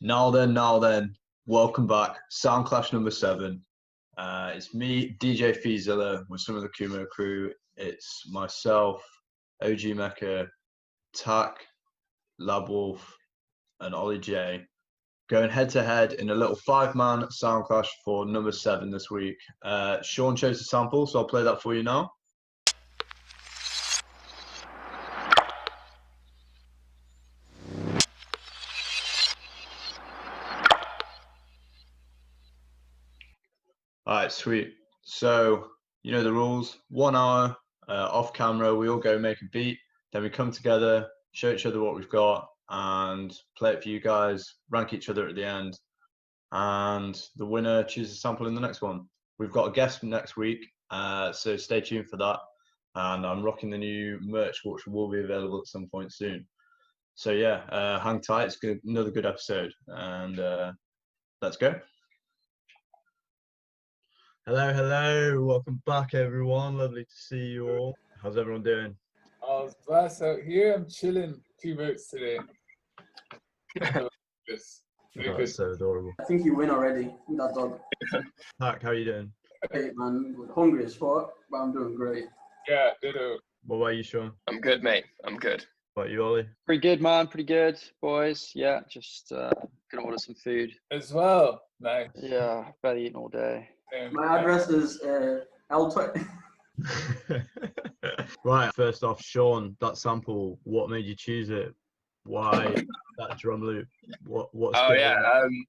Now then, welcome back. Soundclash number 7. It's me, DJ Feazilla, with some of the KUMO crew. It's myself, OG Mecha, Tak, LabWolf, and Oli Jay, going head to head in a little 5-man Soundclash for number 7 this week. Shaun chose the sample, so I'll play that for you now. All right, sweet. So, you know the rules. 1 hour off camera, we all go make a beat. Then we come together, show each other what we've got, and play it for you guys, rank each other at the end. And the winner chooses a sample in the next one. We've got a guest next week, so stay tuned for that. And I'm rocking the new merch, which will be available at some point soon. So yeah, hang tight. It's another good episode. And let's go. Hello. Welcome back, everyone. Lovely to see you all. How's everyone doing? I was blessed out here. I'm chilling 2 votes today. That's so adorable. I think you win already with that dog. Tak, how are you doing? Great, man. Hungry as fuck, but I'm doing great. Yeah, ditto. What about you, Shaun? I'm good, mate. I'm good. What about you, Oli? Pretty good, man. Pretty good, boys. Yeah, just gonna order some food. As well. Nice. Yeah, I've been eating all day. My address is L20. Right, first off, Shaun, that sample, what made you choose it? Why that drum loop? What's going on?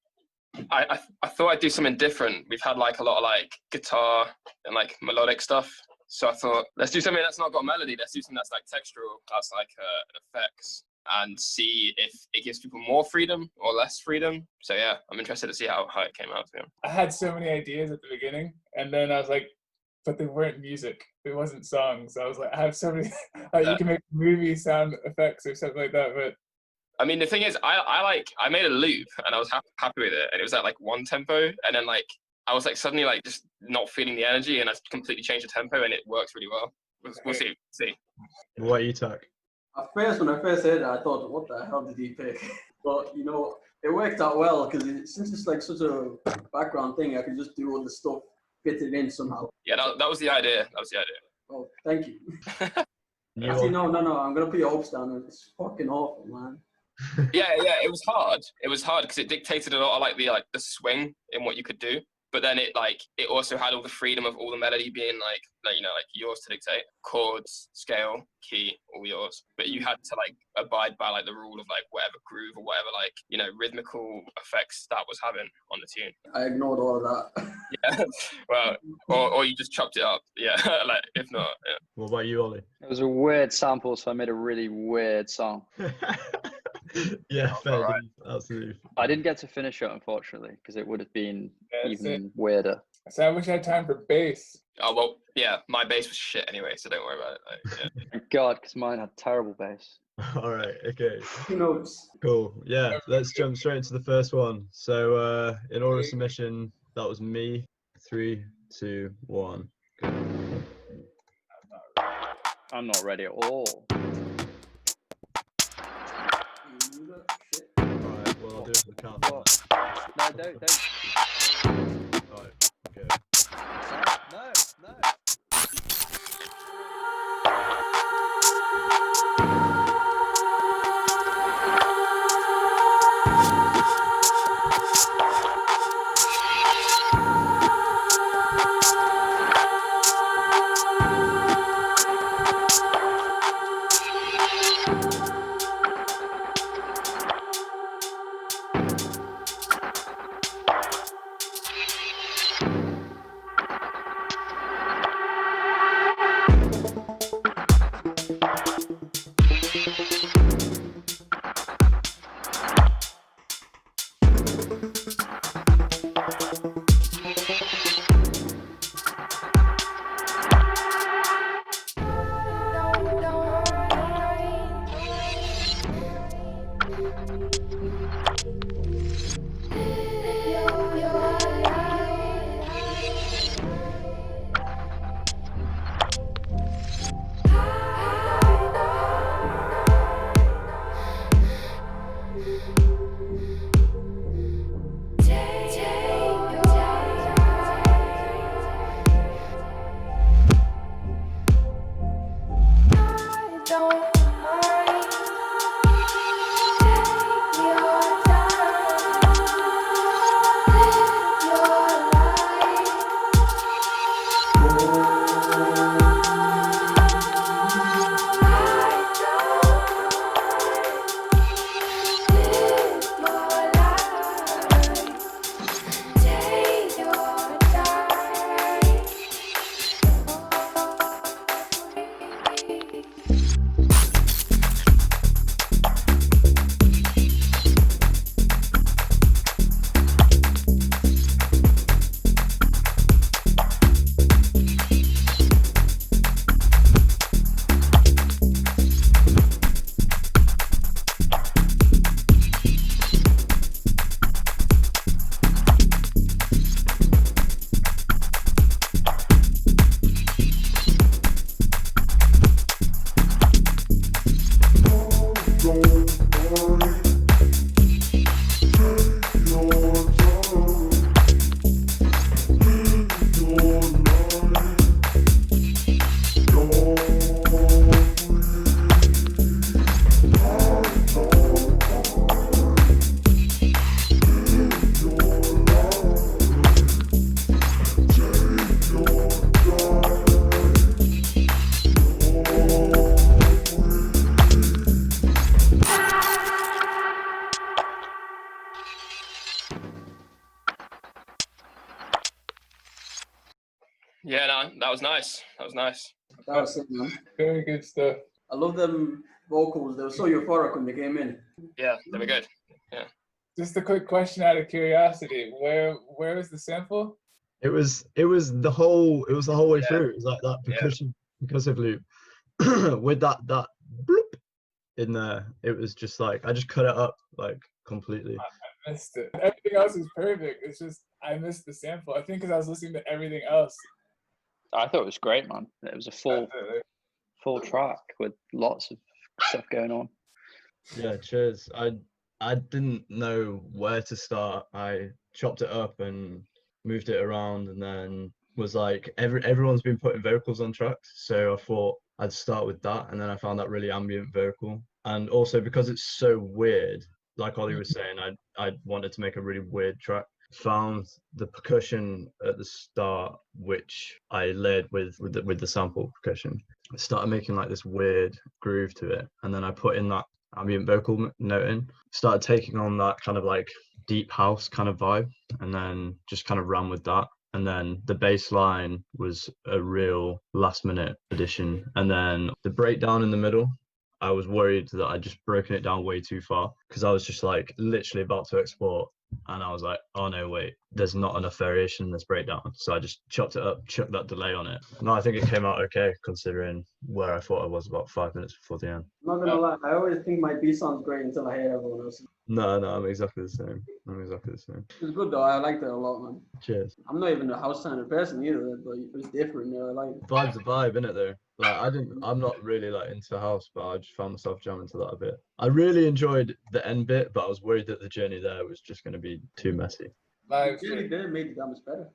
I thought I'd do something different. We've had like a lot of like guitar and like melodic stuff. So I thought, let's do something that's not got melody. Let's do something that's like textural, that's like effects, and see if it gives people more freedom or less freedom. So yeah, I'm interested to see how it came out to him. I had so many ideas at the beginning, and then I was like, but they weren't music. It wasn't songs. I was like, I have so many. Like, you can make movie sound effects or something like that, but. I mean, the thing is, I made a loop and I was happy with it, and it was at like 1 tempo, and then like I was like suddenly like just not feeling the energy, and I completely changed the tempo, and it works really well. We'll see. What about you, Tak? At first, when I first heard it, I thought, what the hell did he pick? But, you know, it worked out well, because since it's like such a background thing, I could just do all the stuff, fit it in somehow. Yeah, that was the idea. Oh, thank you. You Actually, no, I'm going to put your hopes down. It's fucking awful, man. Yeah, it was hard. It was hard because it dictated a lot of like the swing in what you could do. But then it also had all the freedom of all the melody being like yours to dictate. Chords, scale, key, all yours. But you had to like abide by like the rule of like whatever groove or whatever rhythmical effects that was having on the tune. I ignored all of that. Yeah. Well, or you just chopped it up. Yeah. Like if not. Yeah. What about you, Oli? It was a weird sample, so I made a really weird song. Yeah, fair. Right. Absolutely. I didn't get to finish it, unfortunately, because it would have been That's even weirder. So I wish I had time for bass. Oh well, yeah. My bass was shit anyway, so don't worry about it. Yeah. Thank God, because mine had terrible bass. All right, okay. Who knows? Cool. Yeah, let's jump straight into the first one. So in order of submission, that was me. 3, 2, 1. Go. I'm not ready at all. Shit. Alright, well I'll do it for the count. No, don't. Alright, okay. No. Yeah, no, that was nice. That was nice. That was sick, man. Very good stuff. I love them vocals. They were so euphoric when they came in. Yeah, they were good. Just a quick question out of curiosity. Where is the sample? It was the whole way Yeah. through. It was like that percussive loop with that bloop in there. It was just like I just cut it up like completely. I missed it. Everything else is perfect. It's just I missed the sample. I think because I was listening to everything else. I thought it was great, man. It was a full track with lots of stuff going on. Yeah, cheers. I didn't know where to start. I chopped it up and moved it around, and then was like everyone's been putting vocals on tracks, so I thought I'd start with that, and then I found that really ambient vocal. And also because it's so weird, like Oli was saying, I wanted to make a really weird track. Found the percussion at the start, which I layered with the sample percussion. I started making like this weird groove to it, and then I put in that ambient vocal note in. Started taking on that kind of like deep house kind of vibe, and then just kind of ran with that. And then the bass line was a real last minute addition, and then the breakdown in the middle, I was worried that I'd just broken it down way too far, because I was just like literally about to export, and I was like, oh no, wait, there's not enough variation in this breakdown. So I just chopped it up, chucked that delay on it. No, I think it came out okay considering where I thought I was about 5 minutes before the end. I'm not gonna lie, I always think my beat sounds great until I hear everyone else. No, I'm exactly the same. It was good though, I liked it a lot, man. Cheers. I'm not even a house sounded person either, but it was different, I like it. Vibe's a vibe, innit though? Like I'm not really like into house, but I just found myself jamming to that a bit. I really enjoyed the end bit, but I was worried that the journey there was just going to be too messy. Live It really did make the damage better.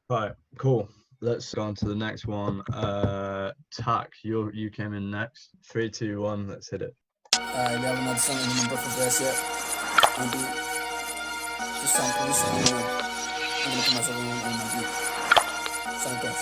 All right, cool. Let's go on to the next one. Tack, you came in next. 3, 2, 1. Let's hit it. Alright, we have another song in the book of verse yet. On beat. Just sample this song. I'm gonna put myself on my beat. Soundclash.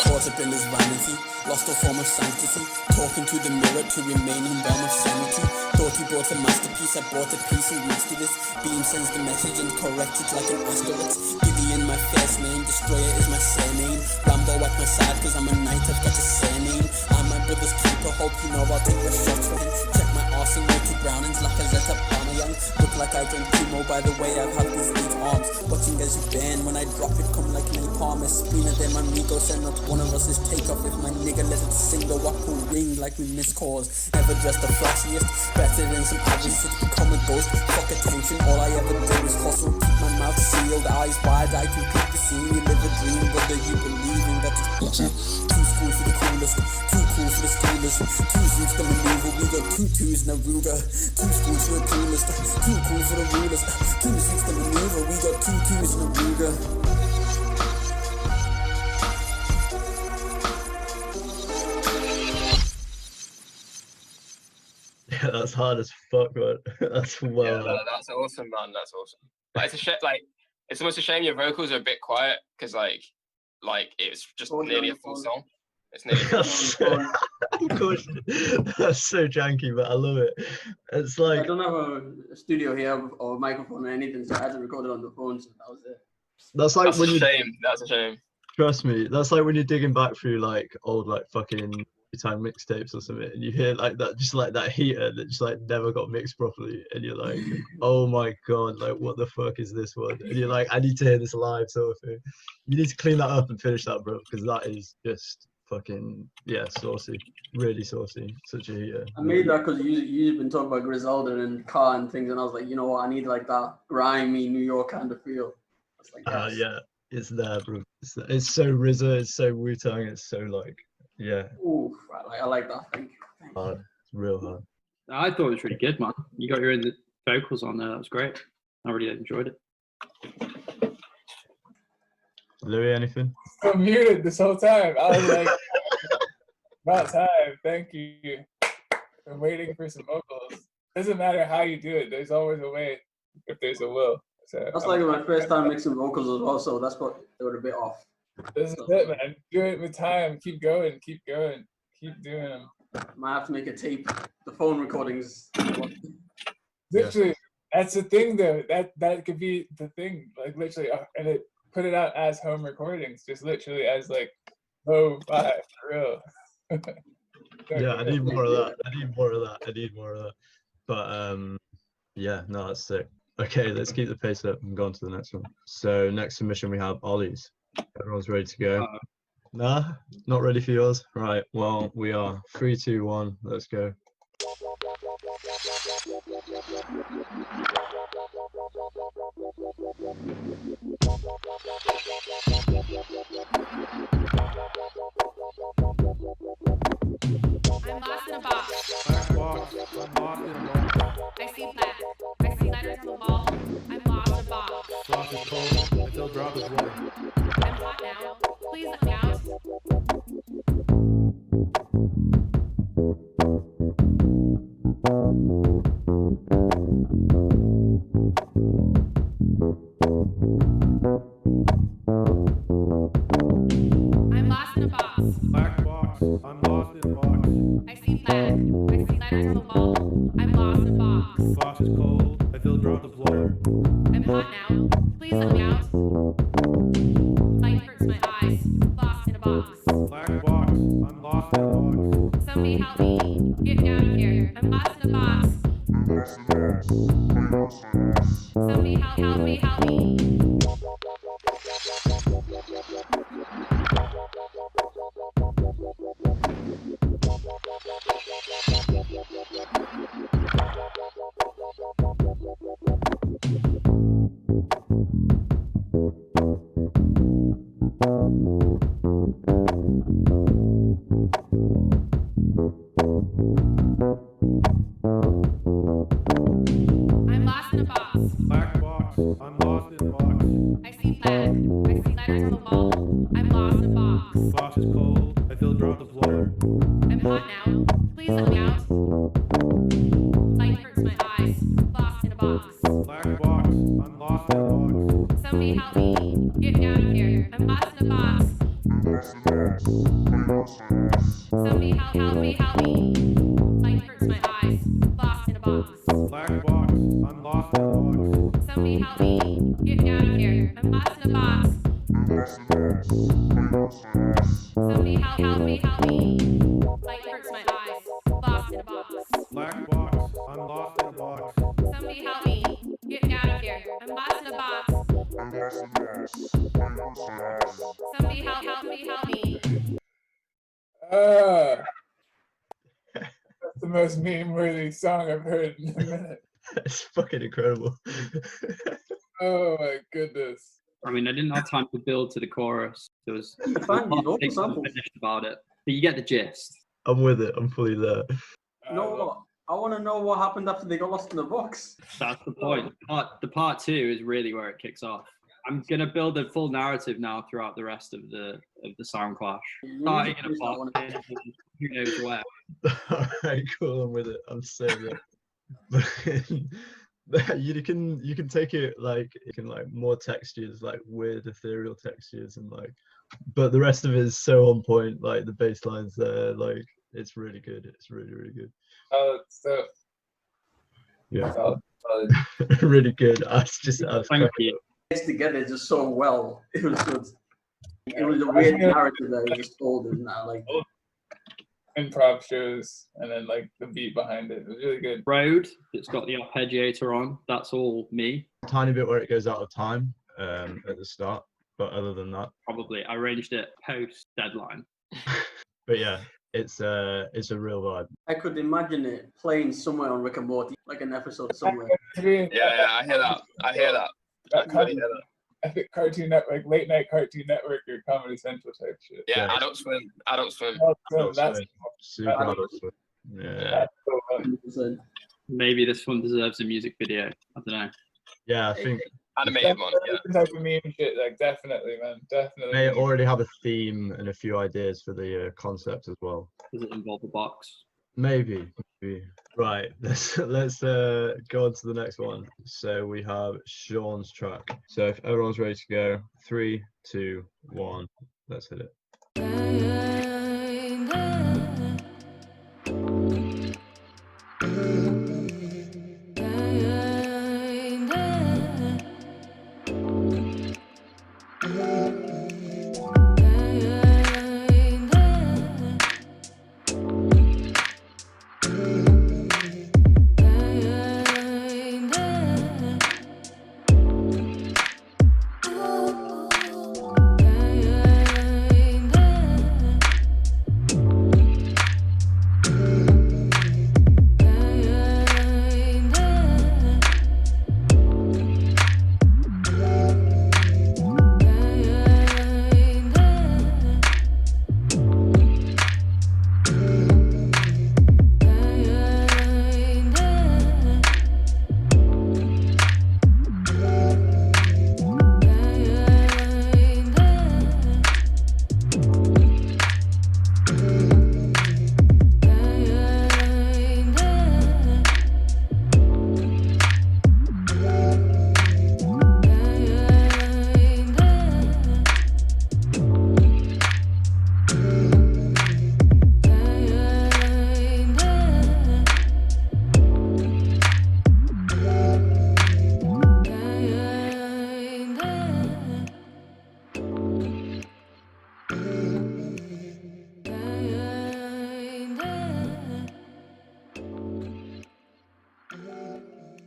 Caught up in this vanity, lost all form of sanctity. Talking to the mirror to remain in realm of sanity. Thought he brought a masterpiece, I brought a piece and reached to this. Beam sends the message and corrects it like an asterisk. Gideon my first name, Destroyer is my surname. Rambo at my side cause I'm a knight, I've got a surname. I'm my brother's keeper, hope you know I'll take the shots for him. Check my arsenal, two Brownings, Lacazette, Aubameyang. Look like I done KUMO, by the way I've had these 8 arms. Watching as you burn, when I drop it come like an palm. A spinner then my amigo send not one of us is take off. If my nigga let it sing the wap will ring like we miss calls. Never dressed the flashiest, better than some average to become a ghost. Fuck attention, all I ever do is hustle. Keep my mouth sealed, eyes wide, I can keep the scene. You live a dream, whether you believe in that it's too school for the coolest, too cool for the schoolers. 2 Zeus the maneuver, we got 2 2s in a Ruger. 2 schools for the coolest, too cool for the rulers. 2 Zeus the maneuver, we got 2 2s in a Ruger. That's hard as fuck, man. That's well. Yeah, that's awesome, man. That's awesome. But it's a shame. Like, it's almost a shame your vocals are a bit quiet because, like it's just nearly a full song. It's nearly a full song. Of course, that's so janky, but I love it. It's like I don't have a studio here or a microphone or anything, so I had to record it on the phone. So that was it. that's like That's when a you shame. That's a shame. trust me. That's like when you're digging back through like old like fucking time mixtapes or something, and you hear like that, just like that heater that just like never got mixed properly, and you're like, oh my god, like what the fuck is this one? And you're like, I need to hear this live, sort of thing. You need to clean that up and finish that, bro, because that is just fucking saucy, really saucy. Such a heater. I made that because you've been talking about Griselda and car and things, and I was like, you know what, I need like that grimy New York kind of feel. It's like, yes. Yeah, it's there, bro. It's so RZA, it's so Wu-Tang, it's so like, yeah. Ooh, I like that. Thank you. Hard. It's real hard. I thought it was really good, man. You got your own vocals on there. That was great. I really enjoyed it. Louis, anything? I'm muted this whole time. I was like, about time. Thank you. I'm waiting for some vocals. Doesn't matter how you do it. There's always a way if there's a will. So That's like my first time mixing vocals as well, so that's what they were a bit off. This is it, man. Do it with time. Keep going. Keep going. Keep doing them. Might have to make a tape. The phone recordings. Literally, that's the thing, though. That could be the thing. Like literally, and it put it out as home recordings, just literally as like lo-fi for real. Yeah, I need more of that. I need more of that. But yeah, no, that's sick. Okay, let's keep the pace up and go on to the next one. So next submission we have Oli's. Everyone's ready to go. Nah, not ready for yours. Right. Well, we are 3, 2, 1. Let's go. I'm lost in a box. I'm lost in a box. I see black. I see letters on the wall. I'm lost in a box. Frost is cold until drop is low. I'm hot now. Please let me out. I'm lost in a box. Black box. I'm lost in a box. I see black. I see letters on the wall. I'm lost in a box. Frost is cold. I feel drop the floor. I'm hot now. Please let me out. Light hurts my eyes. Lost in a box. Black box. I'm lost in a box. Somebody help me. Get me out of here. I'm lost in a box. Somebody help me, help me. I'm lost in a box. Black box. I'm lost in a box. I see black. I see letters on the wall. I'm lost in a box. Frost is cold. I feel drop the floor. I'm hot now. Please let me out. Light hurts my eyes. Lost in a box. Black box. I'm lost in a box. Somebody help me. Get me out of here. I'm lost in a box. Somebody help me, help me. Light hurts my eyes. Lost in a box. Black box. I'm lost in a box. Somebody help me. Get me out of here. I'm lost in a box. Somebody help me, help me. Light hurts my eyes. Lost in a box. Black box. I'm lost in a box. Somebody help me. Get me out of here. I'm lost in a box. Somebody help me, help me. That's the most meme-worthy song I've heard in a minute. It's fucking incredible. Oh my goodness. I mean, I didn't have time to build to the chorus. There was Fine, you know, things samples. unfinished about it, but you get the gist. I'm with it. I'm fully there. You know what? I want to know what happened after they got lost in the box. That's the point. The part 2 is really where it kicks off. I'm gonna build a full narrative now throughout the rest of the Soundclash. Starting in a part, who knows where. All right, cool. I'm with it. I'm saving it. But you can take it like more textures, like weird ethereal textures, and like, but the rest of it is so on point. Like the bass lines there, like it's really good. It's really good. So Yeah, solid. really good. I was Thank you. It's together just so well. It was good. It was a weird narrative that he just told, and I like it. Improv shows, and then like the beat behind it. It was really good. Road that's got the arpeggiator on. That's all me. tiny bit where it goes out of time at the start, but other than that, Probably I arranged it post deadline. but yeah, it's a real vibe. I could imagine it playing somewhere on Rick and Morty, like an episode somewhere. Yeah, I hear that. I hear that. I really hear that. Epic Cartoon Network, late night Cartoon Network or Comedy Central type shit. Yeah, Yeah. Adult Swim. Adult Swim. That's Super Adult Swim. Yeah. that's so funny. 100%. Maybe this one deserves a music video. I don't know. Yeah, I think Animated one. Yeah. Type of meme shit, like definitely, man, definitely. they already have a theme and a few ideas for the concept as well. Does it involve a box? Maybe. Right, let's go on to the next one. So we have Shaun's track. So if everyone's ready to go, 3, 2, 1, let's hit it.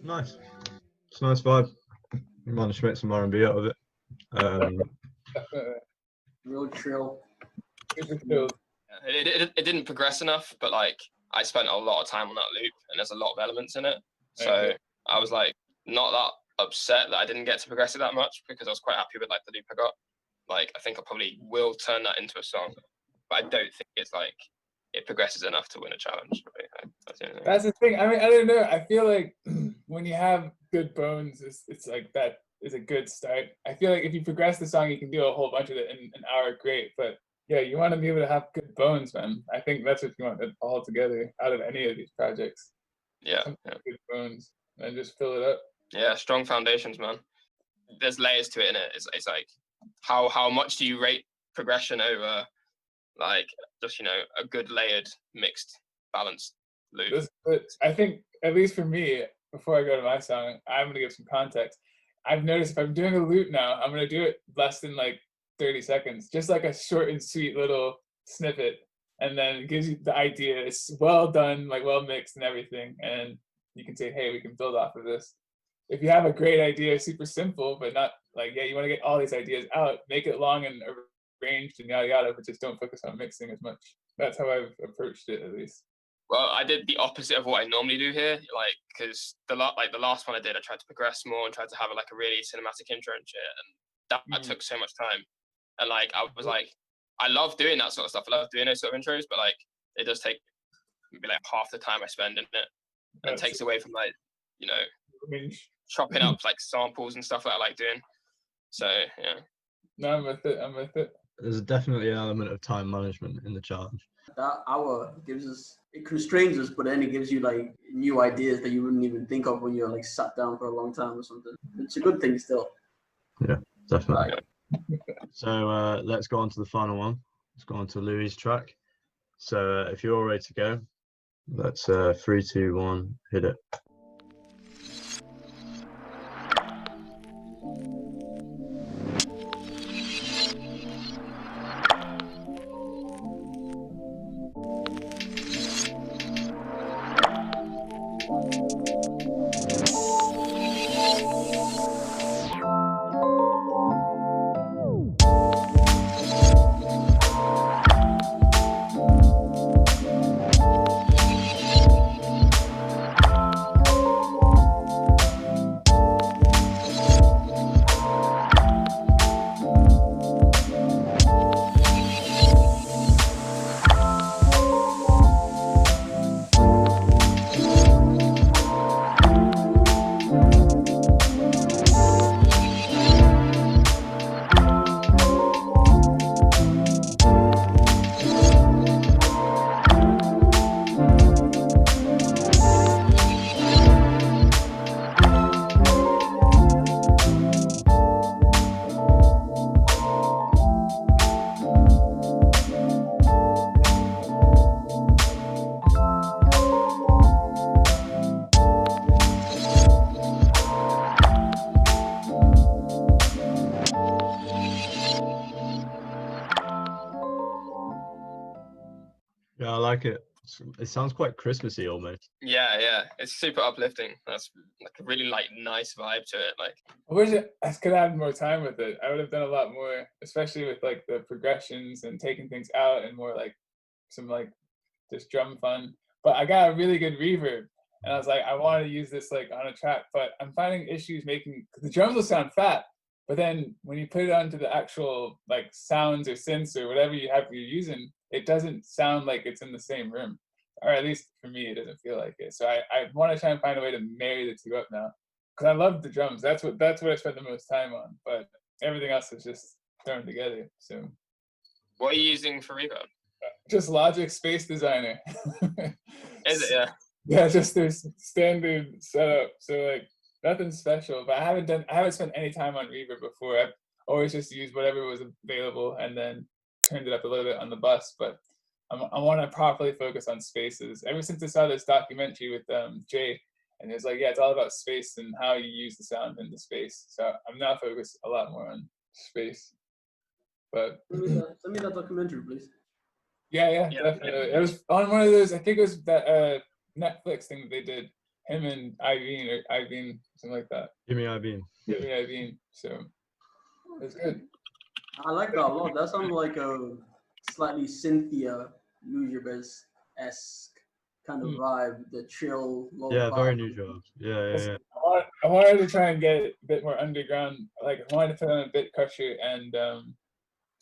Nice. It's a nice vibe. We managed to make some R&B out of it. Definitely. Real chill. Super chill. It didn't progress enough, but like I spent a lot of time on that loop, and there's a lot of elements in it. So Okay. I was like not that upset that I didn't get to progress it that much, because I was quite happy with like the loop I got. Like I think I probably will turn that into a song, but I don't think it's like it progresses enough to win a challenge. That's the only thing. That's the thing. I mean, I don't know. I feel like when you have good bones, it's like that is a good start. I feel like if you progress the song, you can do a whole bunch of it in an hour. Great, but yeah, you want to be able to have good bones, man. I think that's what you want all together out of any of these projects. Yeah, Some yeah. good bones and just fill it up. Yeah, strong foundations, man. There's layers to it, in it. It's like how much do you rate progression over like just a good layered, mixed, balanced loop? But I think at least for me, before I go to my song, I'm gonna give some context. I've noticed if I'm doing a loop now, I'm gonna do it less than like 30 seconds, just like a short and sweet little snippet, and then it gives you the idea. It's well done, like well mixed and everything, and you can say, hey, we can build off of this. If you have a great idea, super simple, but not like, yeah, you want to get all these ideas out, make it long and arranged and yada yada, but just don't focus on mixing as much. That's how I've approached it, at least. Well, I did the opposite of what I normally do here, like because the last one I did, I tried to progress more and tried to have like a really cinematic intro and shit, and that took so much time. And like I was like, I love doing that sort of stuff. I love doing those sort of intros, but like it does take maybe like half the time I spend in it, and takes away from like chopping up like samples and stuff that I like doing. So yeah. No, I'm with it. There's definitely an element of time management in the challenge. That hour it constrains us, but then it gives you like new ideas that you wouldn't even think of when you're like sat down for a long time or something. It's a good thing still. Yeah, definitely. So let's go on to the final one. Let's go on to Louis' track. So if you're all ready to go, let's 3, 2, 1, hit it. Yeah, I like it. It sounds quite Christmassy almost. Yeah, it's super uplifting. That's like a really like nice vibe to it. Like, I wish I could have had more time with it. I would have done a lot more, especially with like the progressions and taking things out and more like some like just drum fun. But I got a really good reverb, and I was like, I want to use this like on a track, but I'm finding issues making, cause the drums will sound fat, but then when you put it onto the actual like sounds or synths or whatever you're using, it doesn't sound like it's in the same room, or at least for me, it doesn't feel like it. So I want to try and find a way to marry the two up now, because I love the drums. That's what I spend the most time on, but everything else is just thrown together. So, what are you using for reverb? Just Logic Space Designer. Is it? Yeah. Yeah, just their standard setup. So like nothing special. But I haven't spent any time on reverb before. I've always just used whatever was available and then turned it up a little bit on the bus. But I want to properly focus on spaces. Ever since I saw this documentary with Jay, and it's like, yeah, it's all about space and how you use the sound in the space. So I'm now focused a lot more on space. But send me that documentary, please. Yeah, definitely. It was on one of those, I think it was that Netflix thing that they did, him and Iveen, something like that. Give me Iveen. So it's good. I like that a lot. That sounds like a slightly Cynthia Nujabes-esque kind of vibe, the chill, low vibe. Very Nujabes. Yeah. I wanted to try and get it a bit more underground. Like I wanted to put on a bit crusher and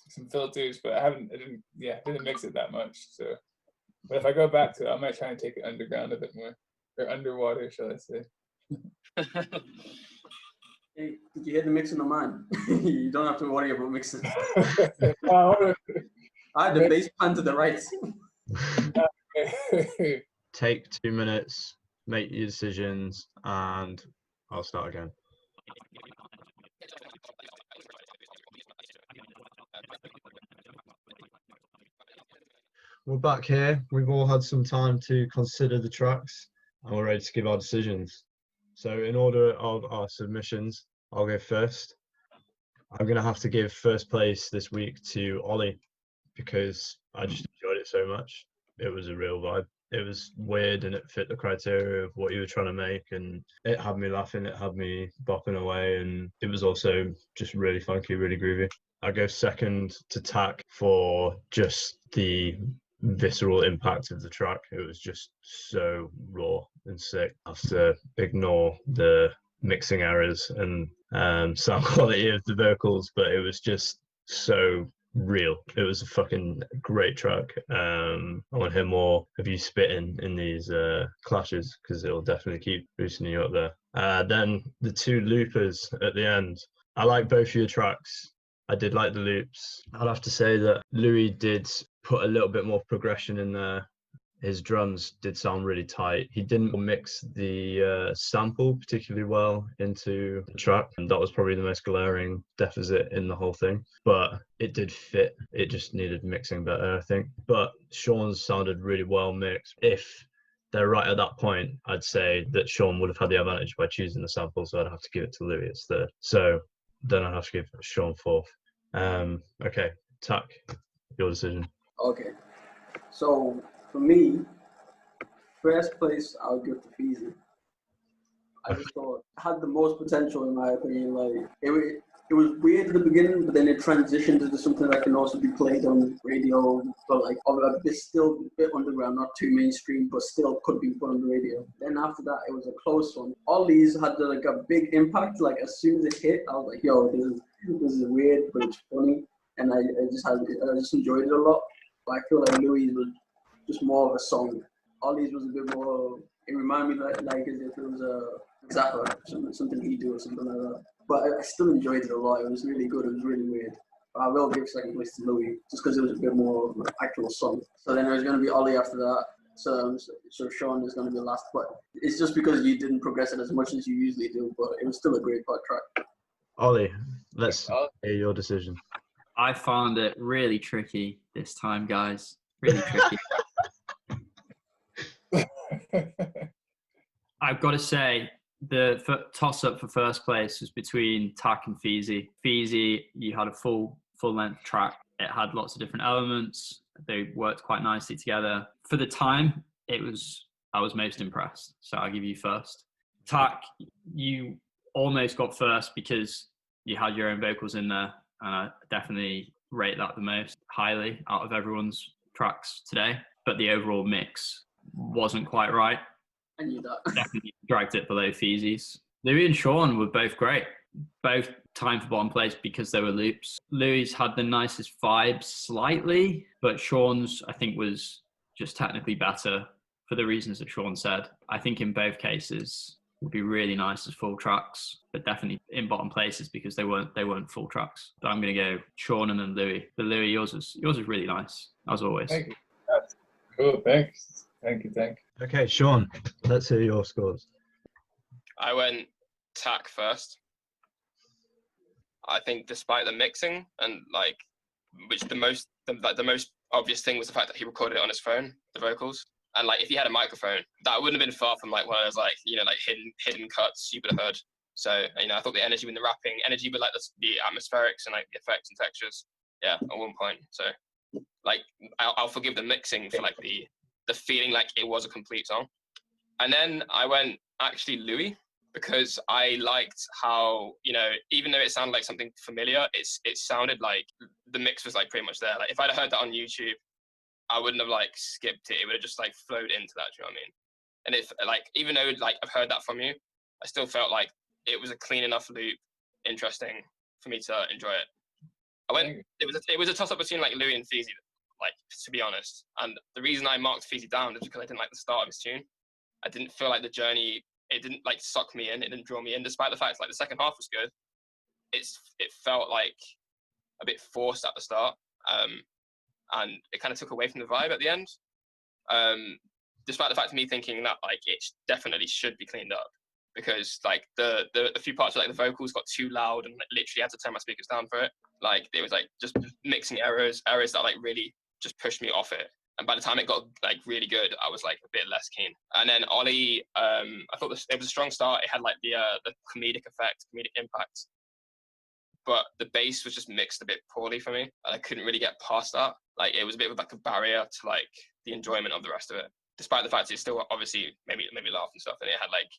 some filters, but I didn't mix it that much. So, but if I go back to it, I might try and take it underground a bit more, or underwater, shall I say? Hey, did you hear the mixing of mine? You don't have to worry about mixing. I had the bass pan to the right. Take 2 minutes, make your decisions, and I'll start again. We're back here. We've all had some time to consider the tracks and we're ready to give our decisions. So in order of our submissions, I'll go first. I'm going to have to give first place this week to Oli because I just enjoyed it so much. It was a real vibe. It was weird and it fit the criteria of what you were trying to make, and it had me laughing, it had me bopping away, and it was also just really funky, really groovy. I go second to Tack for just the visceral impact of the track. It was just so raw and sick. I have to ignore the mixing errors and sound quality of the vocals, but it was just so real. It was a fucking great track. I want to hear more of you spitting in these clashes because it'll definitely keep boosting you up there. Then the two loopers at the end. I like both of your tracks. I did like the loops. I'd have to say that Louis did put a little bit more progression in there. His drums did sound really tight. He didn't mix the sample particularly well into the track, and that was probably the most glaring deficit in the whole thing. But it did fit. It just needed mixing better, I think. But Shaun's sounded really well mixed. If they're right at that point, I'd say that Shaun would have had the advantage by choosing the sample, so I'd have to give it to Louis as third. So then I'd have to give Shaun fourth. Okay, Tak, your decision. Okay. So for me, first place I would give to Feezy. I just thought it had the most potential in my opinion. Like it was weird at the beginning, but then it transitioned into something that can also be played on radio. But like it's still a bit underground, not too mainstream, but still could be put on the radio. Then after that, it was a close one. All these had like a big impact. Like as soon as it hit, I was like, "Yo, this is weird, but it's funny," and I just enjoyed it a lot. But I feel like Louis was just more of a song. Ollie's was a bit more. It reminded me like as if it was a Zappa, something he'd do or something like that. But I still enjoyed it a lot. It was really good. It was really weird. But I will give second place to Louis just because it was a bit more of an actual song. So then there's going to be Ollie after that. So Shaun is going to be last. But it's just because you didn't progress it as much as you usually do. But it was still a great part track. Ollie, let's hear your decision. I found it really tricky this time, guys. Really tricky. I've got to say, the toss-up for first place was between Tak and Feezy. Feezy, you had a full-length track. It had lots of different elements. They worked quite nicely together. For the time, I was most impressed. So I'll give you first. Tak, you almost got first because you had your own vocals in there. And I definitely rate that the most highly out of everyone's tracks today. But the overall mix wasn't quite right. I knew that. Definitely dragged it below Feezy's. Louis and Shaun were both great. Both time for bottom place because they were loops. Louis had the nicest vibes slightly, but Shaun's, I think, was just technically better for the reasons that Shaun said. I think in both cases would be really nice as full tracks, but definitely in bottom places because they weren't full tracks. But I'm gonna go Shaun and then Louis. But Louis, yours was really nice, as always. Thank you. That's cool. Thanks. Thank you. Okay, Shaun, let's hear your scores. I went Tak first. I think despite the mixing and like, which the most obvious thing was the fact that he recorded it on his phone, the vocals. And like, if he had a microphone, that wouldn't have been far from like one of those like, like hidden cuts you would have heard. So, I thought the energy with the rapping, energy with like the atmospherics and like the effects and textures. Yeah, at one point. So like, I'll forgive the mixing for like the feeling like it was a complete song. And then I went actually Louis, because I liked how, even though it sounded like something familiar, it sounded like the mix was like pretty much there. Like if I'd heard that on YouTube, I wouldn't have like skipped it. It would have just like flowed into that. Do you know what I mean? And if like, even though like I've heard that from you, I still felt like it was a clean enough loop, interesting for me to enjoy it. It was a toss up between like Louis and Feezy, like to be honest. And the reason I marked Feezy down is because I didn't like the start of his tune. I didn't feel like the journey. It didn't like suck me in. It didn't draw me in, despite the fact like the second half was good. It felt like a bit forced at the start, and it kind of took away from the vibe at the end. Despite the fact of me thinking that like it definitely should be cleaned up, because like the few parts of like the vocals got too loud and like, literally had to turn my speakers down for it. Like it was like just mixing errors that like really just pushed me off it. And by the time it got like really good, I was like a bit less keen. And then Oli, I thought it was a strong start. It had like the comedic effect, comedic impact, but the bass was just mixed a bit poorly for me, and I couldn't really get past that. Like it was a bit of like a barrier to like the enjoyment of the rest of it. Despite the fact it still obviously made me laugh and stuff, and it had like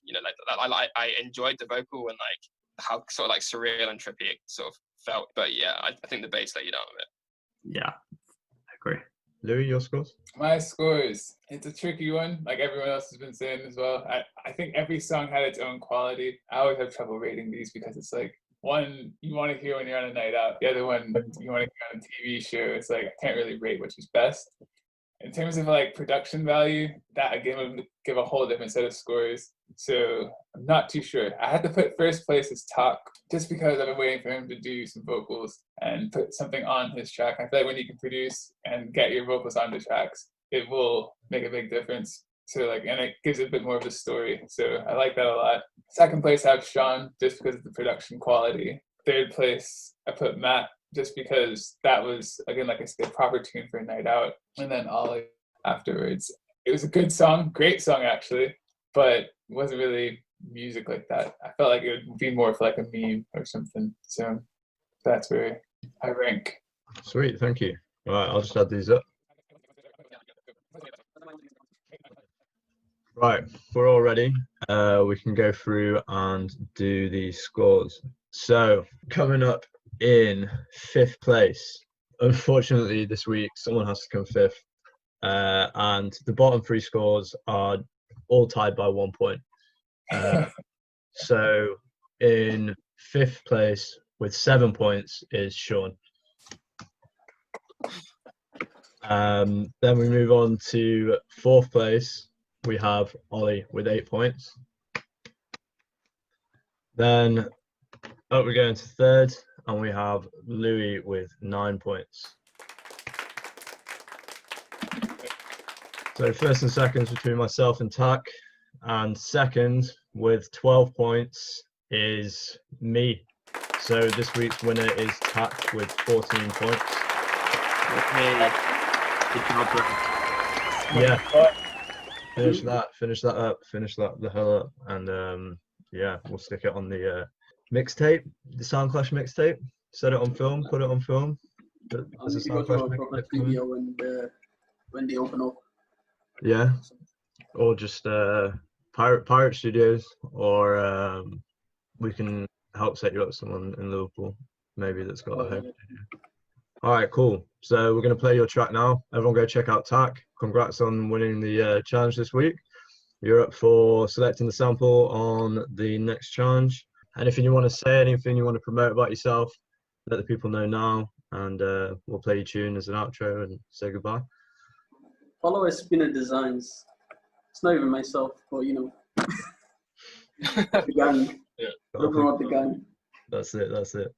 like I enjoyed the vocal and like how sort of like surreal and trippy it sort of felt. But yeah, I think the bass let you down a bit. Yeah, I agree. Louis, your scores? My scores, it's a tricky one, like everyone else has been saying as well. I think every song had its own quality. I always have trouble rating these because it's like, one you want to hear when you're on a night out, the other one you want to hear on a TV show. It's like I can't really rate which is best. in terms of like production value, that again would give a whole different set of scores. So I'm not too sure. I had to put first place as Talk just because I've been waiting for him to do some vocals and put something on his track. I feel like when you can produce and get your vocals onto tracks, it will make a big difference. So like, and it gives it a bit more of a story. So I like that a lot. Second place, I have Shaun just because of the production quality. Third place, I put Matt just because that was, again, like I said, proper tune for a night out. And then Oli afterwards. It was a good song, great song actually, but it wasn't really music like that. I felt like it would be more for like a meme or something. So that's where I rank. Sweet, thank you. All right, I'll just add these up. Right, we're all ready. We can go through and do the scores. So coming up in 5th place, unfortunately this week someone has to come 5th, and the bottom 3 scores are all tied by 1 point. So in 5th place with 7 points is Shaun. Then we move on to 4th place. We have Oli with 8 points. Then up we go into 3rd, and we have Louis with 9 points. So 1st and 2nd between myself and Tak, and 2nd with 12 points is me. So this week's winner is Tak with 14 points. Okay. Good job, bro. Yeah. Finish that the hell up, and yeah, we'll stick it on the mixtape, the Soundclash mixtape. Set it on film, put it on film. There's a Soundclash mixtape video when they open up. Yeah, or just Pirate Studios, or we can help set you up with someone in Liverpool, maybe that's got a home studio. All right, cool. So we're going to play your track now. Everyone go check out Tak. Congrats on winning the challenge this week. You're up for selecting the sample on the next challenge. Anything you want to say, anything you want to promote about yourself, let the people know now, and we'll play your tune as an outro and say goodbye. Follow Spinner Designs. It's not even myself, but you know, the gang. Yeah. Looking at the gang. That's it.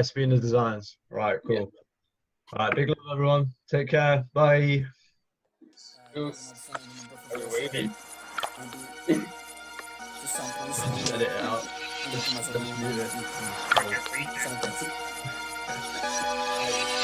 Spinner Designs. Right, cool. Yeah. All right, big love, everyone. Take care. Bye. Are you waiting? Edit it out. Just mute it.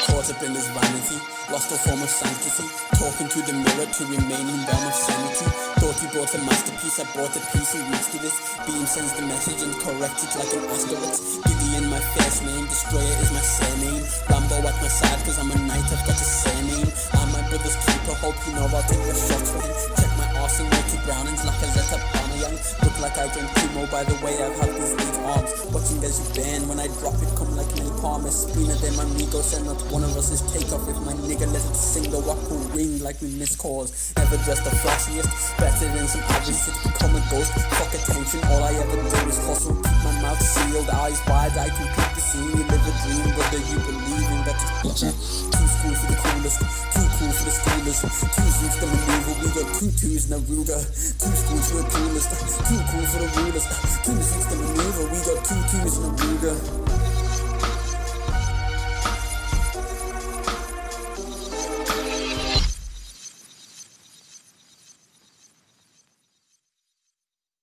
Caught up in this vanity, lost all form of sanctity, talking to the mirror to remain in realm of sanity. Thought you brought a masterpiece, I brought a piece and reached to this. Beam sends the message and corrects it like an asterisk. Gideon my first name, Destroyer is my surname. Rambo at my side cause I'm a knight, I've got a surname. I'm my brother's keeper, hope you know I'll take the shots for him. Check my arse and Ricky Brownings like a Zeta Young. Look like I drank KUMO by the way I've had these 8 arms. Watching as you burn, when I drop it come like napalm. A spinner then my amigo said not one of us is take off. If my nigga let it sing the wack will ring like we miss calls. Never dressed the flashiest, better than some average to become a ghost. Fuck attention, all I ever do is hustle. Keep my mouth sealed, eyes wide, I can keep the scene. We live a dream, whether you believe in that. Too school for the coolest, too cool for the schoolers. 2 suits the maneuver, we got 2 twos in a Ruger. 2 schools for the coolest, too cool for the rulers. 2 suits the maneuver, we got 2 twos in a Ruger.